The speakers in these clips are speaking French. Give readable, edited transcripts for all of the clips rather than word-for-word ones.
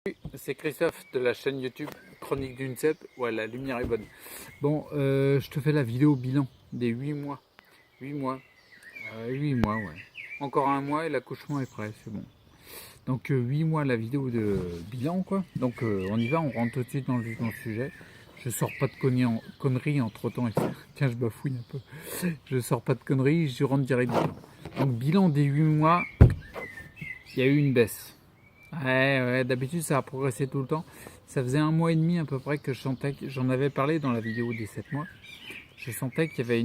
Oui, c'est Christophe de la chaîne YouTube Chronique d'une cèpe. Ouais, la lumière est bonne. Bon, je te fais la vidéo bilan des 8 mois. 8 mois. 8 mois, ouais. Encore un mois et l'accouchement est prêt, c'est bon. Donc 8 mois la vidéo de bilan, quoi. Donc on y va, on rentre tout de suite dans le vif du sujet. Je sors pas de conneries entre temps. Tiens, je bafouille un peu. Je sors pas de conneries, je rentre direct dedans. Donc bilan des 8 mois, il y a eu une baisse. Ouais, d'habitude ça a progressé tout le temps. Ça faisait un mois et demi à peu près que je sentais, j'en avais parlé dans la vidéo des 7 mois, je sentais qu'il y avait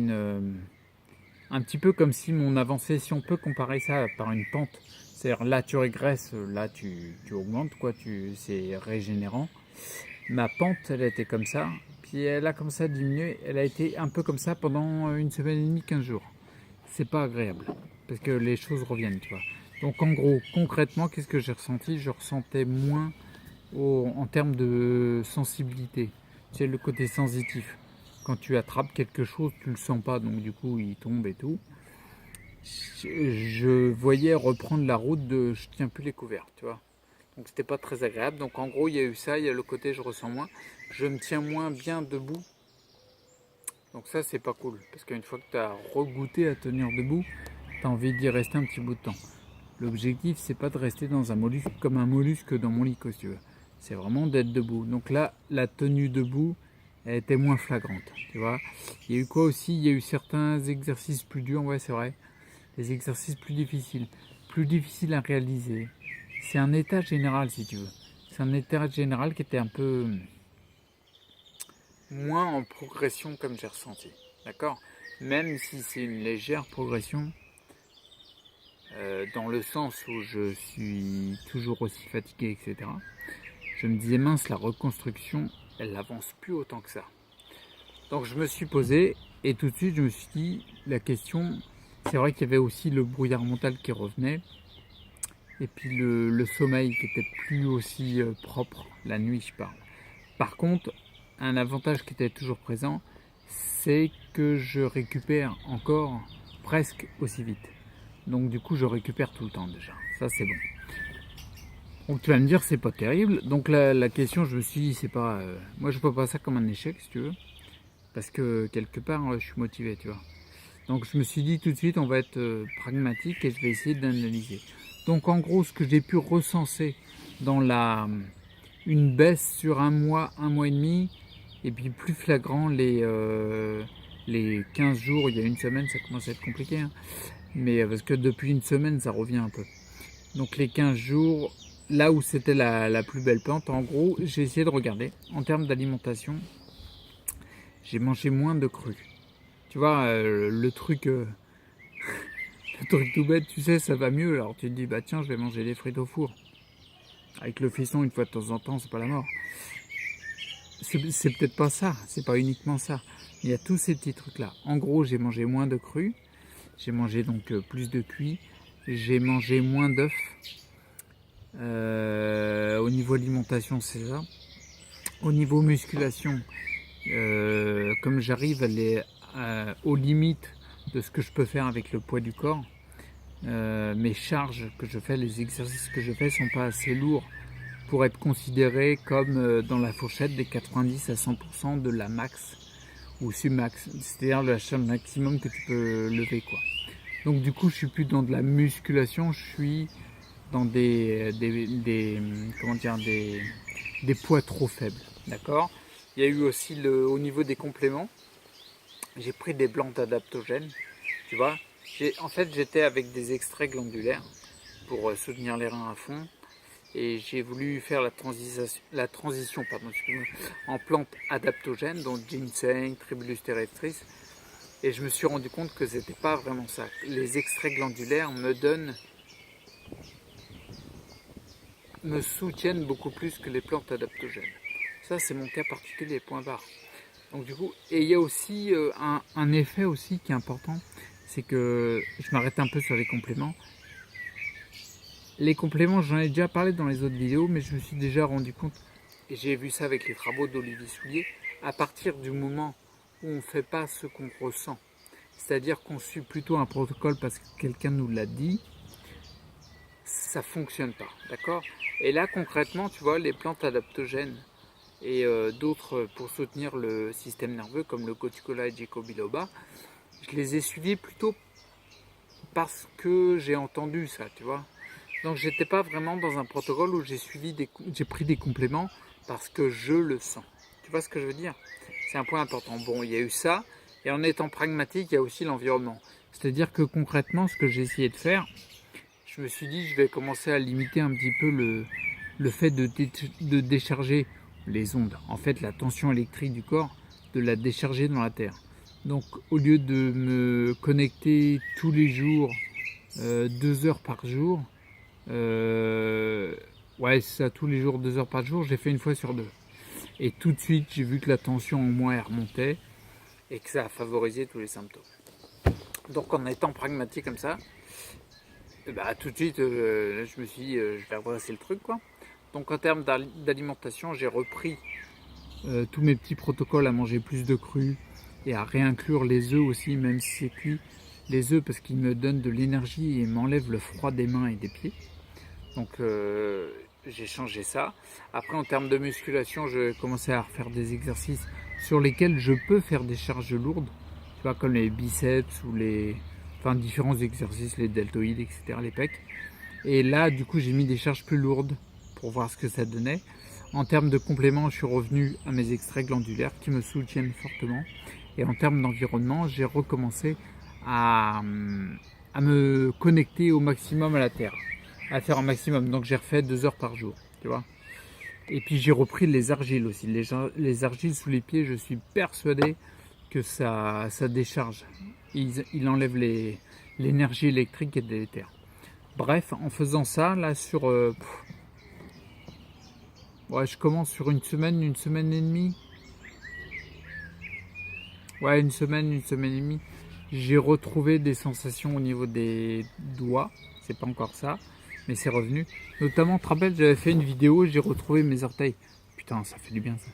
un petit peu comme si mon avancée, si on peut comparer ça par une pente, c'est-à-dire là tu régresses, là tu augmentes, quoi, c'est régénérant. Ma pente, elle était comme ça, puis elle a comme ça diminué, elle a été un peu comme ça pendant une semaine et demie, 15 jours. C'est pas agréable, parce que les choses reviennent, tu vois. Donc en gros, concrètement, qu'est-ce que j'ai ressenti? Je ressentais moins en termes de sensibilité. C'est le côté sensitif. Quand tu attrapes quelque chose, tu le sens pas, donc du coup il tombe et tout. Je voyais reprendre la route de je tiens plus les couverts, tu vois. Donc c'était pas très agréable. Donc en gros il y a eu ça, il y a le côté je ressens moins. Je me tiens moins bien debout. Donc ça c'est pas cool. Parce qu'une fois que tu as regoûté à tenir debout, tu as envie d'y rester un petit bout de temps. L'objectif, c'est pas de rester dans un mollusque comme un mollusque dans mon lit, si tu veux. C'est vraiment d'être debout. Donc là, la tenue debout, elle était moins flagrante, tu vois. Il y a eu quoi aussi? Il y a eu certains exercices plus durs, ouais, c'est vrai. Des exercices plus difficiles à réaliser. C'est un état général, si tu veux. C'est un état général qui était un peu moins en progression comme j'ai ressenti, d'accord? Même si c'est une légère progression, dans le sens où je suis toujours aussi fatigué, etc. Je me disais mince, la reconstruction, elle n'avance plus autant que ça. Donc je me suis posé et tout de suite je me suis dit la question, c'est vrai qu'il y avait aussi le brouillard mental qui revenait et puis le sommeil qui était plus aussi propre la nuit, je parle. Par contre, un avantage qui était toujours présent, c'est que je récupère encore presque aussi vite. Donc du coup, je récupère tout le temps déjà. Ça, c'est bon. Donc tu vas me dire, c'est pas terrible. Donc la question, je me suis dit, c'est pas... moi, je vois pas ça comme un échec, si tu veux. Parce que quelque part, je suis motivé, tu vois. Donc je me suis dit tout de suite, on va être pragmatique et je vais essayer d'analyser. Donc en gros, ce que j'ai pu recenser dans une baisse sur un mois et demi, et puis plus flagrant les 15 jours, il y a une semaine, ça commence à être compliqué. Hein. Mais parce que depuis une semaine, ça revient un peu. Donc les 15 jours, là où c'était la plus belle pente, en gros, j'ai essayé de regarder. En termes d'alimentation, j'ai mangé moins de cru. Tu vois, le truc tout bête, tu sais, ça va mieux. Alors tu te dis, bah tiens, je vais manger des frites au four. Avec le fiston, une fois de temps en temps, c'est pas la mort. C'est peut-être pas ça, c'est pas uniquement ça. Il y a tous ces petits trucs-là. En gros, j'ai mangé moins de cru. J'ai mangé donc plus de cuit. J'ai mangé moins d'œufs. Au niveau alimentation, c'est ça. Au niveau musculation, comme j'arrive aux limites de ce que je peux faire avec le poids du corps, mes charges que je fais, les exercices que je fais sont pas assez lourds pour être considérés comme dans la fourchette des 90 à 100% de la max ou submax, c'est-à-dire la charge maximum que tu peux lever, quoi. Donc du coup, je suis plus dans de la musculation, je suis dans comment dire, des poids trop faibles, d'accord. Il y a eu aussi au niveau des compléments, j'ai pris des plantes adaptogènes, tu vois. En fait, j'étais avec des extraits glandulaires pour soutenir les reins à fond, et j'ai voulu faire la transition en plantes adaptogènes, donc ginseng, Tribulus terrestris, et je me suis rendu compte que c'était pas vraiment ça. Les extraits glandulaires me soutiennent beaucoup plus que les plantes adaptogènes. Ça, c'est mon cas particulier, point barre. Donc du coup, et il y a aussi un effet aussi qui est important, c'est que je m'arrête un peu sur les compléments. Les compléments, j'en ai déjà parlé dans les autres vidéos, mais je me suis déjà rendu compte, et j'ai vu ça avec les travaux d'Olivier Soulier, à partir du moment où on ne fait pas ce qu'on ressent, c'est-à-dire qu'on suit plutôt un protocole parce que quelqu'un nous l'a dit, ça fonctionne pas, d'accord? Et là concrètement, tu vois, les plantes adaptogènes et d'autres pour soutenir le système nerveux comme le Cotucola et Ginkgo biloba, je les ai suivis plutôt parce que j'ai entendu ça, tu vois. Donc j'étais pas vraiment dans un protocole où j'ai pris des compléments parce que je le sens. Tu vois ce que je veux dire? C'est un point important. Bon, il y a eu ça, et en étant pragmatique, il y a aussi l'environnement. C'est-à-dire que concrètement, ce que j'ai essayé de faire, je me suis dit, je vais commencer à limiter un petit peu le fait de décharger les ondes. En fait, la tension électrique du corps, de la décharger dans la Terre. Donc, au lieu de me connecter tous les jours, 2 heures par jour, ouais, c'est ça, tous les jours, 2 heures par jour, j'ai fait une fois sur deux. Et tout de suite, j'ai vu que la tension en moi elle remontait et que ça a favorisé tous les symptômes. Donc, en étant pragmatique comme ça, bah, tout de suite, je me suis dit, je vais redresser le truc, quoi. Donc, en termes d'alimentation, j'ai repris tous mes petits protocoles à manger plus de cru et à réinclure les œufs aussi, même si c'est cuit. Les œufs parce qu'ils me donnent de l'énergie et m'enlèvent le froid des mains et des pieds. Donc j'ai changé ça. Après en termes de musculation, je commençais à refaire des exercices sur lesquels je peux faire des charges lourdes. Tu vois, comme les biceps ou différents exercices, les deltoïdes, etc., les pecs. Et là, du coup, j'ai mis des charges plus lourdes pour voir ce que ça donnait. En termes de compléments, je suis revenu à mes extraits glandulaires qui me soutiennent fortement. Et en termes d'environnement, j'ai recommencé à me connecter au maximum à la Terre, à faire un maximum. Donc j'ai refait 2 heures par jour, tu vois. Et puis j'ai repris les argiles aussi. Les argiles sous les pieds, je suis persuadé que ça décharge. Il enlève l'énergie électrique qui est délétère. Bref, en faisant ça, là ouais, je commence sur une semaine et demie. Ouais, une semaine et demie. J'ai retrouvé des sensations au niveau des doigts. C'est pas encore ça, mais c'est revenu. Notamment, tu te rappelles, j'avais fait une vidéo, j'ai retrouvé mes orteils. Putain, ça fait du bien ça.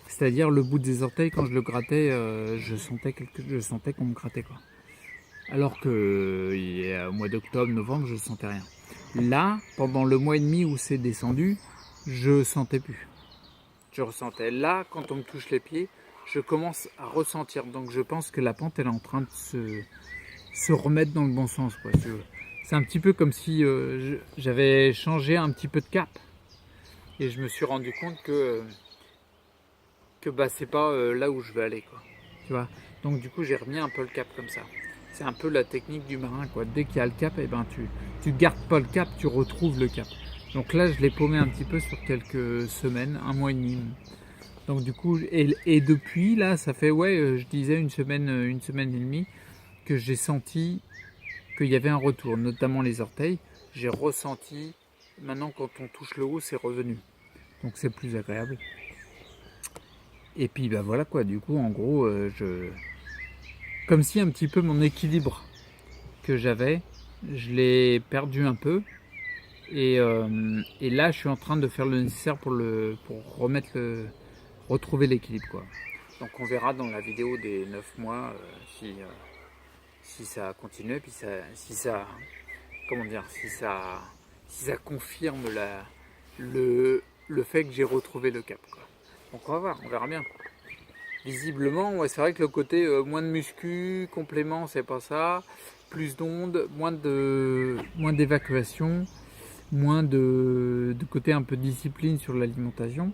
C'est-à-dire le bout des orteils, quand je le grattais, je sentais qu'on me grattait, quoi. Alors que au mois d'octobre, novembre, je sentais rien. Là, pendant le mois et demi où c'est descendu, je sentais plus. Je ressentais. Là, quand on me touche les pieds, je commence à ressentir. Donc je pense que la pente elle est en train de se remettre dans le bon sens, quoi. C'est un petit peu comme si j'avais changé un petit peu de cap. Et je me suis rendu compte que bah, c'est pas là où je veux aller, quoi. Tu vois. Donc du coup j'ai remis un peu le cap comme ça. C'est un peu la technique du marin, quoi. Dès qu'il y a le cap, eh ben, tu gardes pas le cap, tu retrouves le cap. Donc là je l'ai paumé un petit peu sur quelques semaines, un mois et demi. Donc du coup, et depuis là, ça fait je disais une semaine et demie que j'ai senti qu'il y avait un retour, notamment les orteils. J'ai ressenti, maintenant quand on touche le haut, c'est revenu. Donc c'est plus agréable. Et puis bah voilà quoi, du coup en gros, comme si un petit peu mon équilibre que j'avais, je l'ai perdu un peu. Et là, je suis en train de faire le nécessaire pour retrouver l'équilibre, quoi. Donc on verra dans la vidéo des 9 mois si ça a continué, puis si ça confirme le fait que j'ai retrouvé le cap, quoi. Donc on va voir, on verra bien. Visiblement, ouais, c'est vrai que le côté moins de muscu, complément, c'est pas ça. Plus d'ondes, moins d'évacuation, moins de côté un peu discipline sur l'alimentation.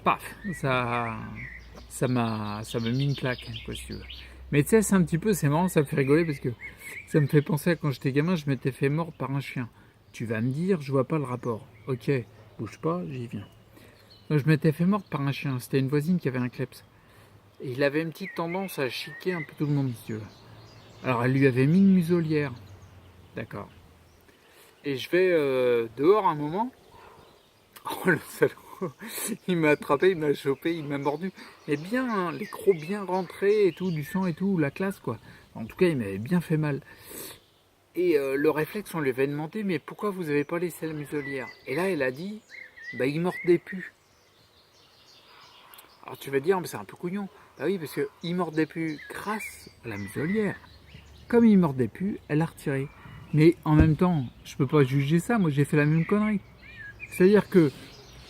Paf, ça m'a mis une claque, quoi, si tu veux. Mais tu sais, c'est marrant, ça me fait rigoler parce que ça me fait penser à quand j'étais gamin, je m'étais fait mordre par un chien. Tu vas me dire, je vois pas le rapport. Ok, bouge pas, j'y viens. Donc, je m'étais fait mordre par un chien, c'était une voisine qui avait un kleps. Et il avait une petite tendance à chiquer un peu tout le monde, si tu veux. Alors elle lui avait mis une muselière. D'accord. Et je vais dehors un moment. Oh le salaud. Il m'a attrapé, il m'a chopé, il m'a mordu. Mais bien, hein, les crocs bien rentrés et tout, du sang et tout, la classe quoi. En tout cas, il m'avait bien fait mal. Et le réflexe, on lui avait demandé, mais pourquoi vous avez pas laissé la muselière? Et là, elle a dit, bah il mordait plus. Alors tu vas dire, mais c'est un peu couillon. Bah oui, parce qu'il mordait plus grâce à la muselière. Comme il mordait plus, elle a retiré. Mais en même temps, je peux pas juger ça, moi j'ai fait la même connerie. C'est-à-dire que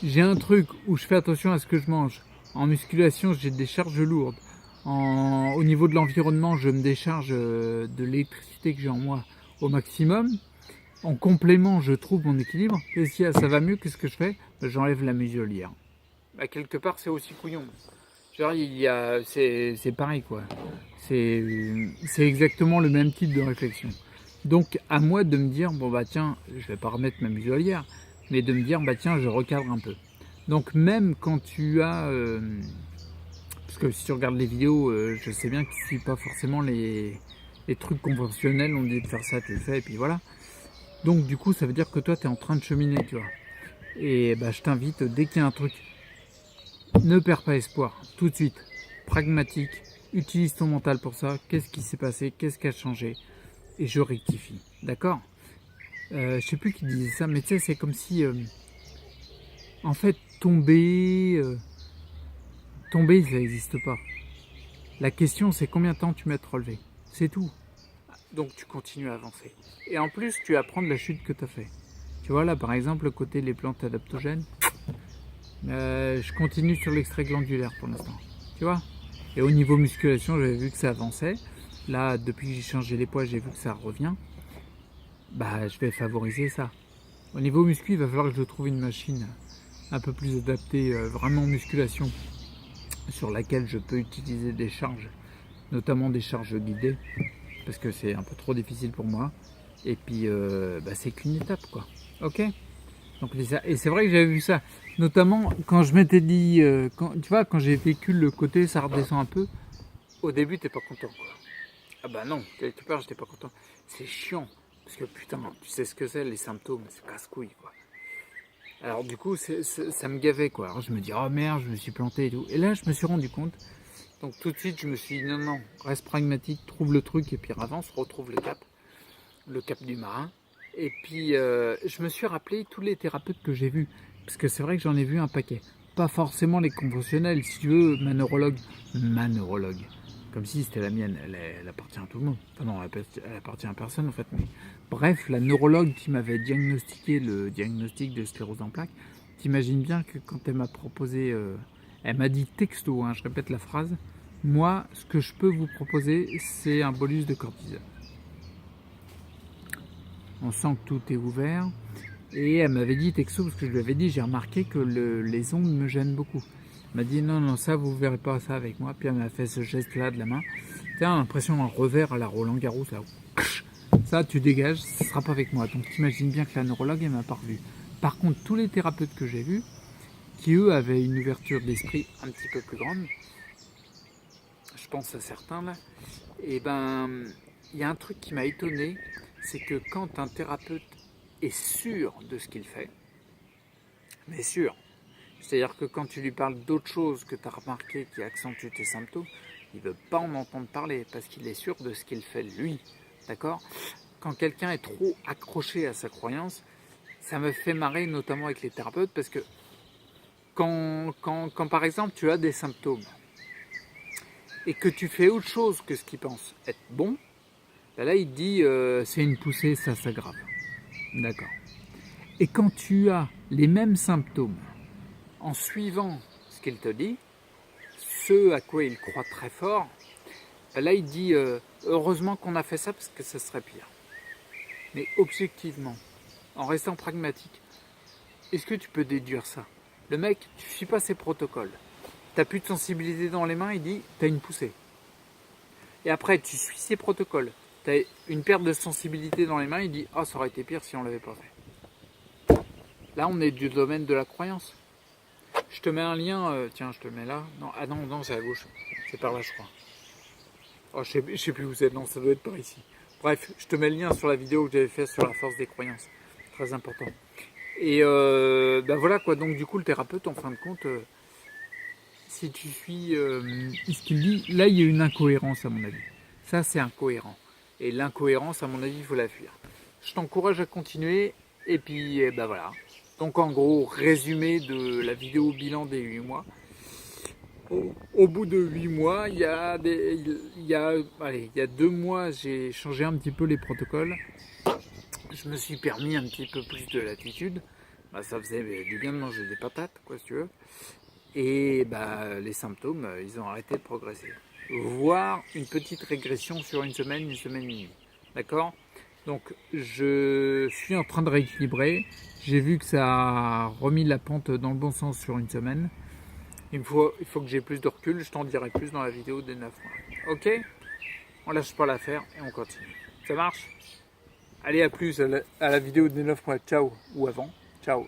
j'ai un truc où je fais attention à ce que je mange. En musculation, j'ai des charges lourdes. Au niveau de l'environnement, je me décharge de l'électricité que j'ai en moi au maximum. En complément, je trouve mon équilibre. Qu'est-ce qu'il y a? Ça va mieux, qu'est-ce que je fais? J'enlève la muselière. Bah, quelque part, c'est aussi couillon. Genre, c'est pareil, quoi. C'est exactement le même type de réflexion. Donc, à moi de me dire, bon, bah tiens, je vais pas remettre ma muselière, mais de me dire, bah tiens, je recadre un peu. Donc, même quand tu as... parce que si tu regardes les vidéos, je sais bien que tu ne suis pas forcément les trucs conventionnels, on dit de faire ça, tu le fais, et puis voilà. Donc, du coup, ça veut dire que toi, tu es en train de cheminer, tu vois. Et bah, je t'invite, dès qu'il y a un truc, ne perds pas espoir, tout de suite, pragmatique, utilise ton mental pour ça, qu'est-ce qui s'est passé, qu'est-ce qui a changé, et je rectifie, d'accord. Je sais plus qui disait ça, mais tu sais, c'est comme si, en fait, tomber, ça n'existe pas. La question, c'est combien de temps tu mets à te relever, c'est tout. Donc tu continues à avancer. Et en plus, tu apprends de la chute que tu as fait. Tu vois là, par exemple, le côté les plantes adaptogènes, je continue sur l'extrait glandulaire pour l'instant. Tu vois. Et au niveau musculation, j'avais vu que ça avançait. Là, depuis que j'ai changé les poids, j'ai vu que ça revient. Bah, je vais favoriser ça. Au niveau muscu, il va falloir que je trouve une machine un peu plus adaptée, vraiment musculation, sur laquelle je peux utiliser des charges, notamment des charges guidées, parce que c'est un peu trop difficile pour moi. Et puis, bah, c'est qu'une étape, quoi. Ok. Donc, et c'est vrai que j'avais vu ça, notamment quand je m'étais dit, tu vois, quand j'ai vécu le côté, ça redescend un peu. Au début, t'es pas content, quoi. Ah bah non, quelque part, j'étais pas content. C'est chiant, parce que putain, tu sais ce que c'est, les symptômes, c'est casse-couille, quoi. Alors du coup, ça me gavait, quoi. Alors je me dis, oh merde, je me suis planté et tout. Et là, je me suis rendu compte. Donc tout de suite, je me suis dit, non, non, reste pragmatique, trouve le truc et puis avance, retrouve le cap du marin. Et puis, je me suis rappelé tous les thérapeutes que j'ai vus. Parce que c'est vrai que j'en ai vu un paquet. Pas forcément les conventionnels, si tu veux, ma neurologue. Comme si c'était la mienne, elle appartient à tout le monde. Enfin non, elle appartient à personne en fait. Mais bref, la neurologue qui m'avait diagnostiqué le diagnostic de sclérose en plaques, t'imagines bien que quand elle m'a proposé, elle m'a dit texto, hein, je répète la phrase, moi, ce que je peux vous proposer, c'est un bolus de cortisone. On sent que tout est ouvert. Et elle m'avait dit texto, parce que je lui avais dit, j'ai remarqué que les ondes me gênent beaucoup. Elle m'a dit, non, non, ça, vous ne verrez pas ça avec moi. Puis elle m'a fait ce geste-là de la main. Tu as l'impression d'un revers à la Roland Garros. Ça, tu dégages, ce ne sera pas avec moi. Donc t'imagines bien que la neurologue, elle m'a pas revu. Par contre, tous les thérapeutes que j'ai vus, qui eux avaient une ouverture d'esprit un petit peu plus grande, je pense à certains là, et ben, il y a un truc qui m'a étonné, c'est que quand un thérapeute est sûr de ce qu'il fait, mais sûr, c'est-à-dire que quand tu lui parles d'autre chose que tu as remarqué qui accentue tes symptômes, il ne veut pas en entendre parler parce qu'il est sûr de ce qu'il fait lui, d'accord. Quand quelqu'un est trop accroché à sa croyance, ça me fait marrer notamment avec les thérapeutes parce que quand par exemple tu as des symptômes et que tu fais autre chose que ce qu'il pense être bon, ben là il te dit c'est une poussée, ça s'aggrave. D'accord. Et quand tu as les mêmes symptômes en suivant ce qu'il te dit, ce à quoi il croit très fort, ben là il dit heureusement qu'on a fait ça parce que ça serait pire. Mais objectivement, en restant pragmatique, est-ce que tu peux déduire ça? Le mec, tu ne suis pas ses protocoles. Tu n'as plus de sensibilité dans les mains, il dit tu as une poussée. Et après, tu suis ses protocoles. Tu as une perte de sensibilité dans les mains, il dit oh, ça aurait été pire si on ne l'avait pas fait. Là, on est du domaine de la croyance. Je te mets un lien, tiens, je te le mets là. Non, ah non, non, c'est à gauche. C'est par là, je crois. Oh, je sais plus où c'est, non, ça doit être par ici. Bref, je te mets le lien sur la vidéo que j'avais fait sur la force des croyances. Très important. Et ben voilà quoi, donc du coup le thérapeute en fin de compte, si tu suis ce qu'il dit, là il y a une incohérence à mon avis. Ça c'est incohérent. Et l'incohérence à mon avis il faut la fuir. Je t'encourage à continuer et puis ben voilà. Donc en gros, résumé de la vidéo bilan des 8 mois. Au bout de 8 mois, il y a 2 mois j'ai changé un petit peu les protocoles. je me suis permis un petit peu plus de latitude. Bah, ça faisait du bien de manger des patates, quoi, si tu veux. Et bah, les symptômes, ils ont arrêté de progresser. Voire une petite régression sur une semaine et demie. D'accord? Donc, je suis en train de rééquilibrer. J'ai vu que ça a remis la pente dans le bon sens sur une semaine. Il faut que j'ai plus de recul. Je t'en dirai plus dans la vidéo des 9 mois. Ok? On lâche pas l'affaire et on continue. Ça marche? Allez, à plus à la vidéo des 9 mois. Ciao. Ou avant. Ciao.